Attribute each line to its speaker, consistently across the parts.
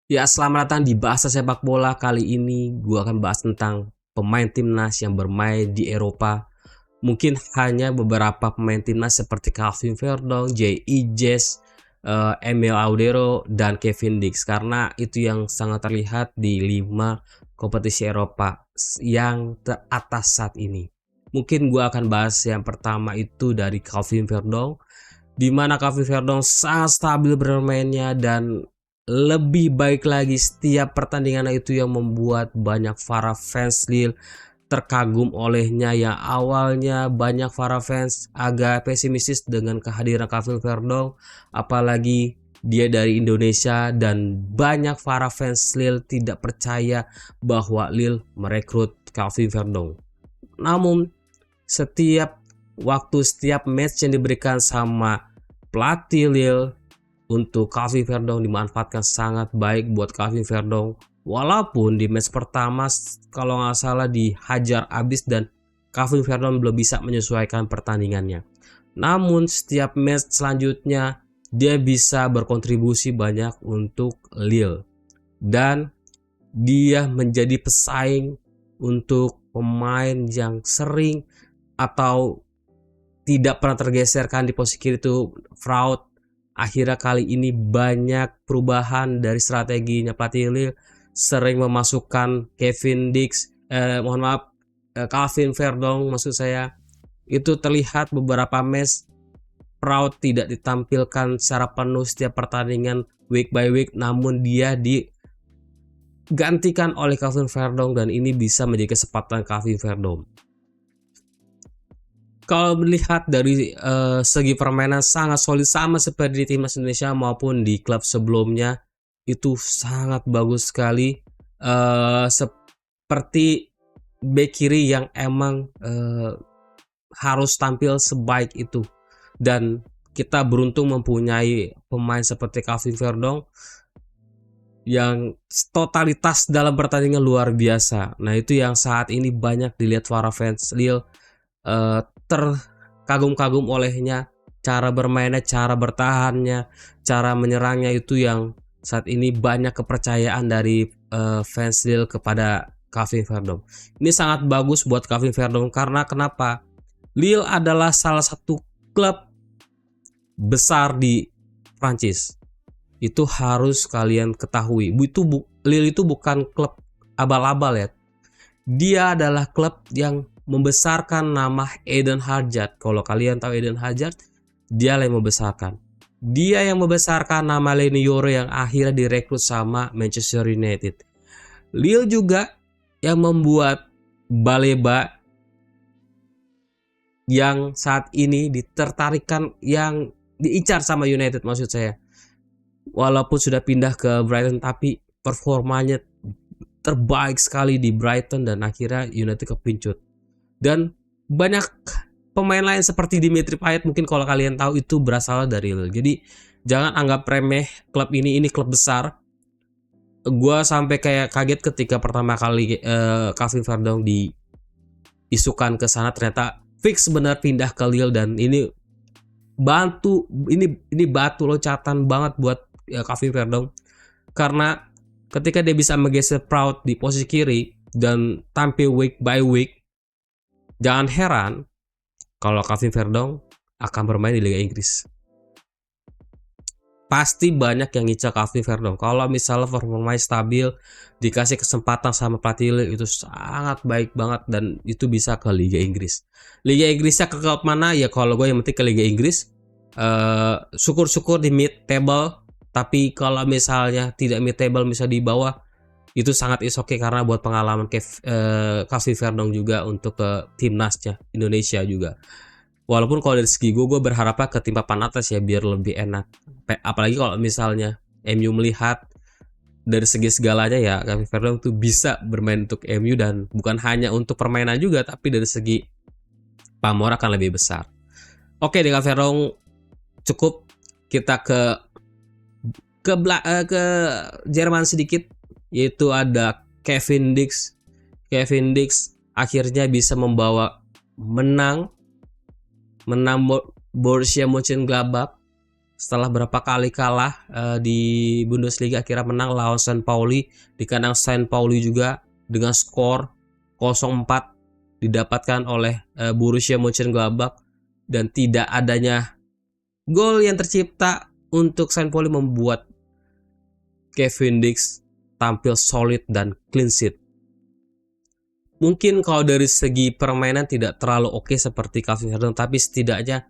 Speaker 1: Ya, selamat datang di Bahasa Sepak Bola. Kali ini gue akan bahas tentang pemain timnas yang bermain di Eropa. Mungkin hanya beberapa pemain timnas seperti Calvin Verdong, J.I. Jess, Emil Audero, dan Kevin Dix. Karena itu yang sangat terlihat di 5 kompetisi Eropa yang teratas saat ini. Mungkin gue akan bahas yang pertama itu dari Calvin Verdong, di mana Calvin Verdong sangat stabil bermainnya dan lebih baik lagi setiap pertandingan itu yang membuat banyak para fans Lille terkagum olehnya. Yang awalnya banyak para fans agak pesimistis dengan kehadiran Calvin Verdong, apalagi dia dari Indonesia, dan banyak para fans Lille tidak percaya bahwa Lille merekrut Calvin Verdong. Namun setiap match yang diberikan sama pelatih Lille untuk Calvin Verdong dimanfaatkan sangat baik buat Calvin Verdong. Walaupun di match pertama kalau nggak salah dihajar abis dan Calvin Verdong belum bisa menyesuaikan pertandingannya. Namun setiap match selanjutnya dia bisa berkontribusi banyak untuk Lille dan dia menjadi pesaing untuk pemain yang sering atau tidak pernah tergeserkan di posisi kiri itu Fraud. Akhirnya kali ini banyak perubahan dari strateginya pelatih Lille, sering memasukkan Kevin Dix, Calvin Verdong maksud saya. Itu terlihat beberapa match Proud tidak ditampilkan secara penuh setiap pertandingan week by week, namun dia digantikan oleh Calvin Verdong dan ini bisa menjadi kesempatan Calvin Verdong. Kalau melihat dari segi permainan sangat solid sama seperti di timnas Indonesia maupun di klub sebelumnya, itu sangat bagus sekali, seperti bek kiri yang emang harus tampil sebaik itu, dan kita beruntung mempunyai pemain seperti Calvin Verdong yang totalitas dalam pertandingan luar biasa. Nah itu yang saat ini banyak dilihat para fans Lille, terkagum-kagum olehnya, cara bermainnya, cara bertahannya, cara menyerangnya, itu yang saat ini banyak kepercayaan dari fans Lille kepada Calvin Verdong. Ini sangat bagus buat Calvin Verdong karena kenapa? Lille adalah salah satu klub besar di Prancis. Itu harus kalian ketahui. Lille itu bukan klub abal-abal ya. Dia adalah klub yang membesarkan nama Eden Hazard. Kalau kalian tahu Eden Hazard, dia yang membesarkan. Dia yang membesarkan nama Leny Yoro yang akhirnya direkrut sama Manchester United. Lille juga yang membuat Baleba yang saat ini ditertarikan, yang diincar sama United maksud saya. Walaupun sudah pindah ke Brighton, tapi performanya terbaik sekali di Brighton dan akhirnya United kepincut. Dan banyak pemain lain seperti Dimitri Payet mungkin kalau kalian tahu itu berasal dari Lille. Jadi jangan anggap remeh klub ini klub besar. Gua sampai kayak kaget ketika pertama kali Calvin Verdong diisukan ke sana, ternyata fix benar pindah ke Lille, dan ini batu loncatan banget buat Calvin Verdong, karena ketika dia bisa menggeser Proud di posisi kiri dan tampil week by week, jangan heran kalau Calvin Verdong akan bermain di Liga Inggris. Pasti banyak yang ngincar Calvin Verdong. Kalau misalnya performanya stabil, dikasih kesempatan sama pelatih itu sangat baik banget, dan itu bisa ke Liga Inggris. Liga Inggrisnya ke klub mana ya? Kalau gue yang penting ke Liga Inggris. Syukur-syukur di mid table, tapi kalau misalnya tidak mid table, bisa di bawah, itu sangat is okay karena buat pengalaman Calvin Verdong juga untuk ke timnasnya Indonesia juga. Walaupun kalau dari segi gue berharapnya ke tim papan atas ya, biar lebih enak. Apalagi kalau misalnya MU melihat dari segi segalanya ya, Calvin Verdong tuh bisa bermain untuk MU, dan bukan hanya untuk permainan juga, tapi dari segi pamor akan lebih besar. Oke, dengan Verdong cukup. Kita ke Jerman sedikit, yaitu ada Kevin Dix. Kevin Dix akhirnya bisa menang Borussia Mönchengladbach setelah berapa kali kalah di Bundesliga akhirnya menang lawan St. Pauli di kandang St. Pauli juga dengan skor 0-4 didapatkan oleh Borussia Mönchengladbach, dan tidak adanya gol yang tercipta untuk St. Pauli membuat Kevin Dix tampil solid dan clean sheet. Mungkin kalau dari segi permainan tidak terlalu oke seperti Calvin Verdon, tapi setidaknya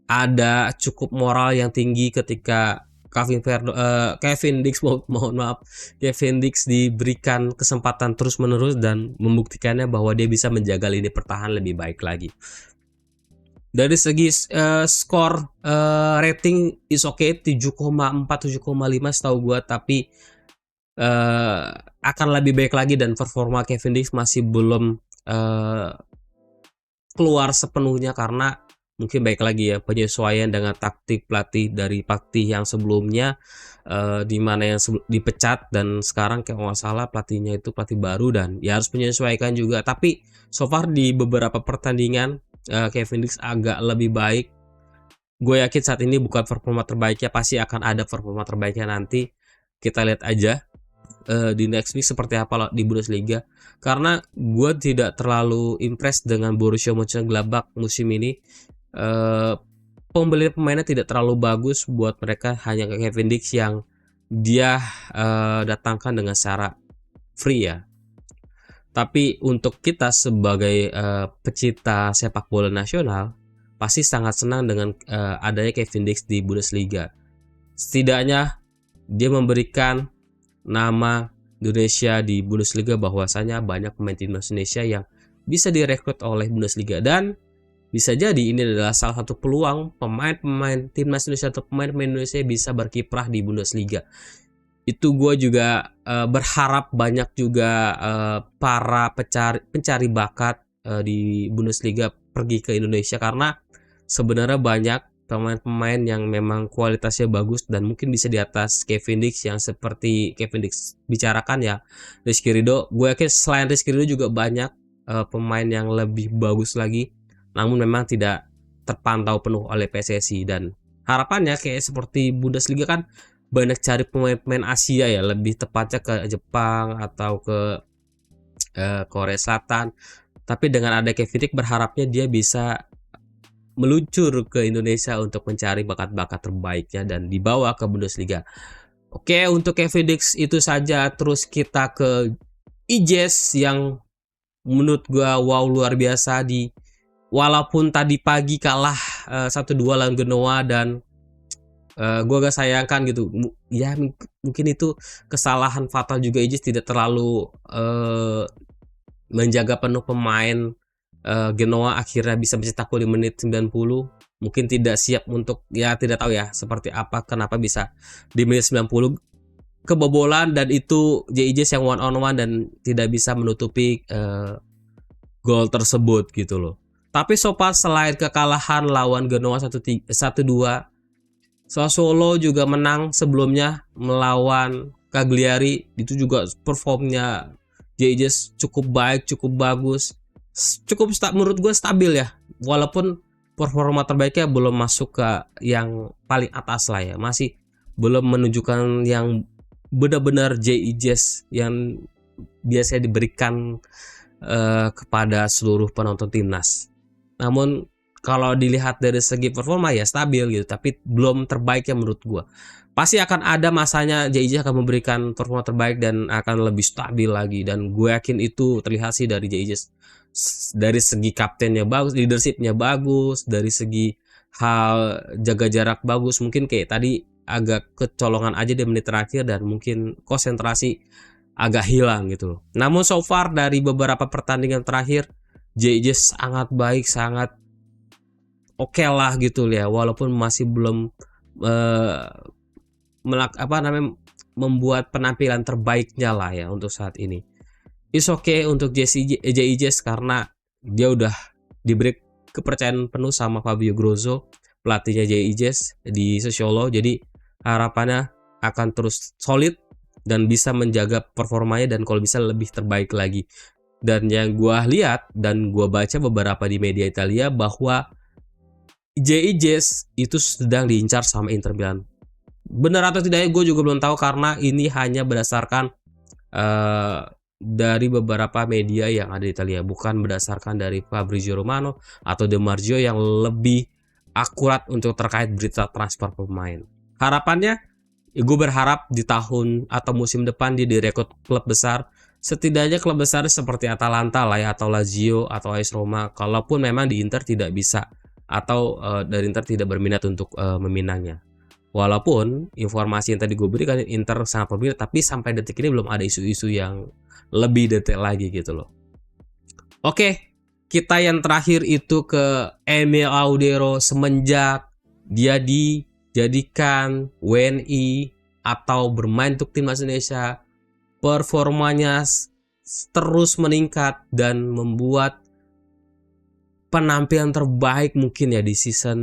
Speaker 1: ada cukup moral yang tinggi ketika Kevin Dix Kevin Dix diberikan kesempatan terus-menerus dan membuktikannya bahwa dia bisa menjaga lini pertahanan lebih baik lagi. Dari segi skor rating is okay 7,4 7,5 setahu gua, tapi akan lebih baik lagi dan performa Kevin Dix masih belum keluar sepenuhnya karena mungkin baik lagi ya penyesuaian dengan taktik pelatih dari pelatih yang sebelumnya, di mana yang dipecat dan sekarang kayak nggak salah pelatihnya itu pelatih baru dan ya harus menyesuaikan juga. Tapi so far di beberapa pertandingan Kevin Dix agak lebih baik. Gue yakin saat ini bukan performa terbaiknya, pasti akan ada performa terbaiknya nanti. Kita lihat aja di next week seperti apa di Bundesliga, karena gue tidak terlalu impress dengan Borussia Mönchengladbach musim ini. Pembelian pemainnya tidak terlalu bagus buat mereka, hanya Kevin Dix yang dia datangkan dengan secara free ya. Tapi untuk kita sebagai pecinta sepak bola nasional pasti sangat senang dengan adanya Kevin Dix di Bundesliga. Setidaknya dia memberikan nama Indonesia di Bundesliga, bahwasanya banyak pemain timnas Indonesia yang bisa direkrut oleh Bundesliga, dan bisa jadi ini adalah salah satu peluang pemain-pemain timnas Indonesia atau pemain-pemain Indonesia bisa berkiprah di Bundesliga. Itu gue juga berharap banyak juga para pencari bakat di Bundesliga pergi ke Indonesia, karena sebenarnya banyak pemain-pemain yang memang kualitasnya bagus dan mungkin bisa di atas Kevin Dix yang seperti Kevin Dix bicarakan ya. Rizky Ridho, gue yakin selain Rizky Ridho juga banyak pemain yang lebih bagus lagi, namun memang tidak terpantau penuh oleh PSSI. Dan harapannya kayak seperti Bundesliga kan banyak cari pemain-pemain Asia ya, lebih tepatnya ke Jepang atau ke Korea Selatan. Tapi dengan ada Kevin Dix berharapnya dia bisa meluncur ke Indonesia untuk mencari bakat-bakat terbaiknya dan dibawa ke Bundesliga. Oke, untuk Kevin Dix itu saja. Terus kita ke Ijes yang menurut gua wow luar biasa walaupun tadi pagi kalah 1-2 lawan Genoa, dan gue agak sayangkan gitu ya, mungkin itu kesalahan fatal juga. Ijes tidak terlalu menjaga penuh pemain Genoa, akhirnya bisa mencetak gol di menit 90. Mungkin tidak siap untuk, ya tidak tahu ya seperti apa kenapa bisa di menit 90 kebobolan, dan itu JIJ yang one on one dan tidak bisa menutupi gol tersebut gitu loh. Tapi so far selain kekalahan lawan Genoa 1-2, Sassuolo juga menang sebelumnya melawan Cagliari, itu juga performnya JIJ cukup baik, cukup bagus, cukup menurut gue stabil ya, walaupun performa terbaiknya belum masuk ke yang paling atas lah ya, masih belum menunjukkan yang benar-benar JIJ yang biasanya diberikan kepada seluruh penonton timnas. Namun kalau dilihat dari segi performa ya stabil gitu, tapi belum terbaik ya menurut gue. Pasti akan ada masanya JIJ akan memberikan performa terbaik dan akan lebih stabil lagi, dan gue yakin itu terlihat sih dari JIJ. Dari segi kaptennya bagus, leadershipnya bagus, dari segi hal jaga jarak bagus. Mungkin kayak tadi agak kecolongan aja di menit terakhir dan mungkin konsentrasi agak hilang gitu loh. Namun so far dari beberapa pertandingan terakhir JIJ sangat baik, sangat oke lah gitu ya, walaupun masih belum membuat penampilan terbaiknya lah ya untuk saat ini. It's okay untuk JIJ karena dia udah diberi kepercayaan penuh sama Fabio Grosso, pelatihnya JIJ di Sassuolo. Jadi harapannya akan terus solid dan bisa menjaga performanya dan kalau bisa lebih terbaik lagi. Dan yang gue lihat dan gue baca beberapa di media Italia bahwa JIJs itu sedang diincar sama Inter Milan. Benar atau tidaknya gue juga belum tahu, karena ini hanya berdasarkan dari beberapa media yang ada di Italia, bukan berdasarkan dari Fabrizio Romano atau De Marzio yang lebih akurat untuk terkait berita transfer pemain. Harapannya, gue berharap di tahun atau musim depan dia direkrut klub besar, setidaknya klub besar seperti Atalanta lah ya, atau Lazio atau AS Roma, kalaupun memang di Inter tidak bisa atau dari Inter tidak berminat untuk meminangnya. Walaupun informasi yang tadi gue berikan Inter sangat berminat, tapi sampai detik ini belum ada isu-isu yang lebih detail lagi gitu loh. Oke, kita yang terakhir itu ke Emil Audero. Semenjak dia dijadikan WNI atau bermain untuk timnas Indonesia, performanya terus meningkat dan membuat penampilan terbaik mungkin ya di season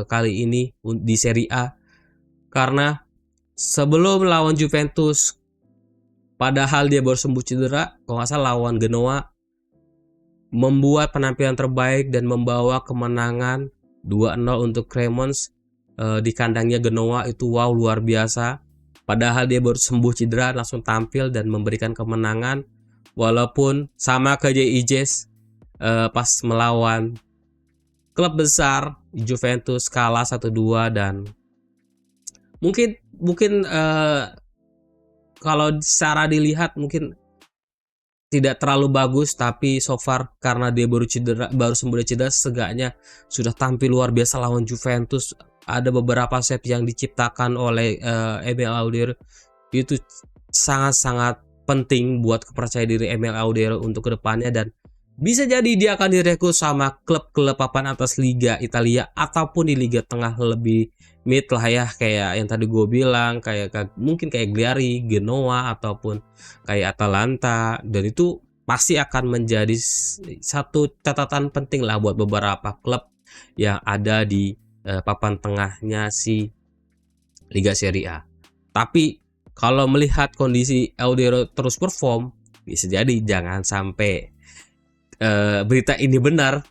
Speaker 1: kali ini di Serie A. Karena sebelum lawan Juventus, padahal dia baru sembuh cedera, kalau nggak salah lawan Genoa, membuat penampilan terbaik dan membawa kemenangan 2-0 untuk Cremons di kandangnya Genoa. Itu wow, luar biasa. Padahal dia baru sembuh cedera, langsung tampil dan memberikan kemenangan. Walaupun sama ke JIJs pas melawan klub besar Juventus kalah 1-2, dan mungkin kalau secara dilihat mungkin tidak terlalu bagus, tapi so far karena dia baru sembuh dari cedera, setidaknya sudah tampil luar biasa lawan Juventus. Ada beberapa set yang diciptakan oleh Emil Audero, itu sangat-sangat penting buat kepercayaan diri Emil Audero untuk kedepannya, dan bisa jadi dia akan direkrut sama klub-klub papan atas Liga Italia ataupun di Liga Tengah lebih mid lah ya, kayak yang tadi gue bilang, mungkin kayak Cagliari, Genoa ataupun kayak Atalanta. Dan itu pasti akan menjadi satu catatan penting lah buat beberapa klub yang ada di papan tengahnya si Liga Serie A. Tapi kalau melihat kondisi Audero terus perform, bisa jadi jangan sampai berita ini benar,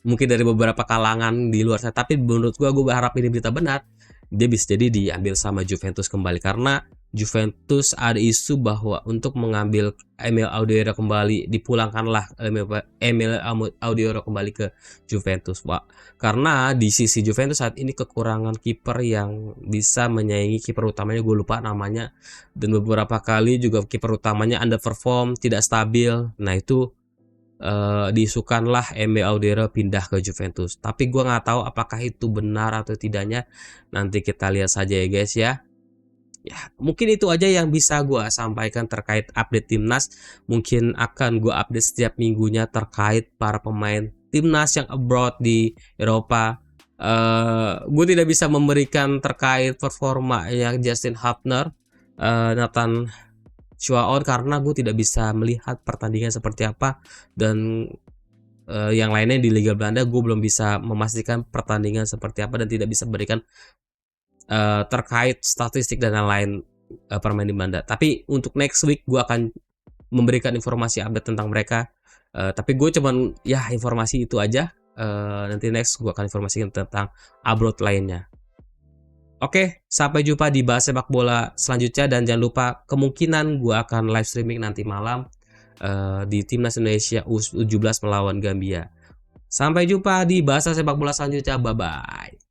Speaker 1: mungkin dari beberapa kalangan di luar sana. Tapi menurut gue berharap ini berita benar, dia bisa jadi diambil sama Juventus kembali, karena Juventus ada isu bahwa untuk mengambil Emil Audero kembali, dipulangkanlah Emil Audero kembali ke Juventus, Pak. Karena di sisi Juventus saat ini kekurangan kiper yang bisa menyaingi kiper utamanya, gue lupa namanya, dan beberapa kali juga kiper utamanya underperform, tidak stabil. Nah itu diisukanlah Emil Audero pindah ke Juventus. Tapi gue nggak tahu apakah itu benar atau tidaknya. Nanti kita lihat saja ya guys ya. Ya mungkin itu aja yang bisa gue sampaikan terkait update timnas. Mungkin akan gue update setiap minggunya terkait para pemain timnas yang abroad di Eropa. Gue tidak bisa memberikan terkait performa yang Justin Hubner, Nathan Chuaon, karena gue tidak bisa melihat pertandingan seperti apa, dan yang lainnya di Liga Belanda gue belum bisa memastikan pertandingan seperti apa dan tidak bisa memberikan terkait statistik dan lain-lain permain di Belanda. Tapi untuk next week gue akan memberikan informasi update tentang mereka. Tapi gue cuman ya informasi itu aja. Nanti next gue akan informasikan tentang abroad lainnya. Oke, sampai jumpa di Bahas Sepak Bola selanjutnya, dan jangan lupa kemungkinan gue akan live streaming nanti malam di Timnas Indonesia U17 melawan Gambia. Sampai jumpa di Bahas Sepak Bola selanjutnya, bye-bye.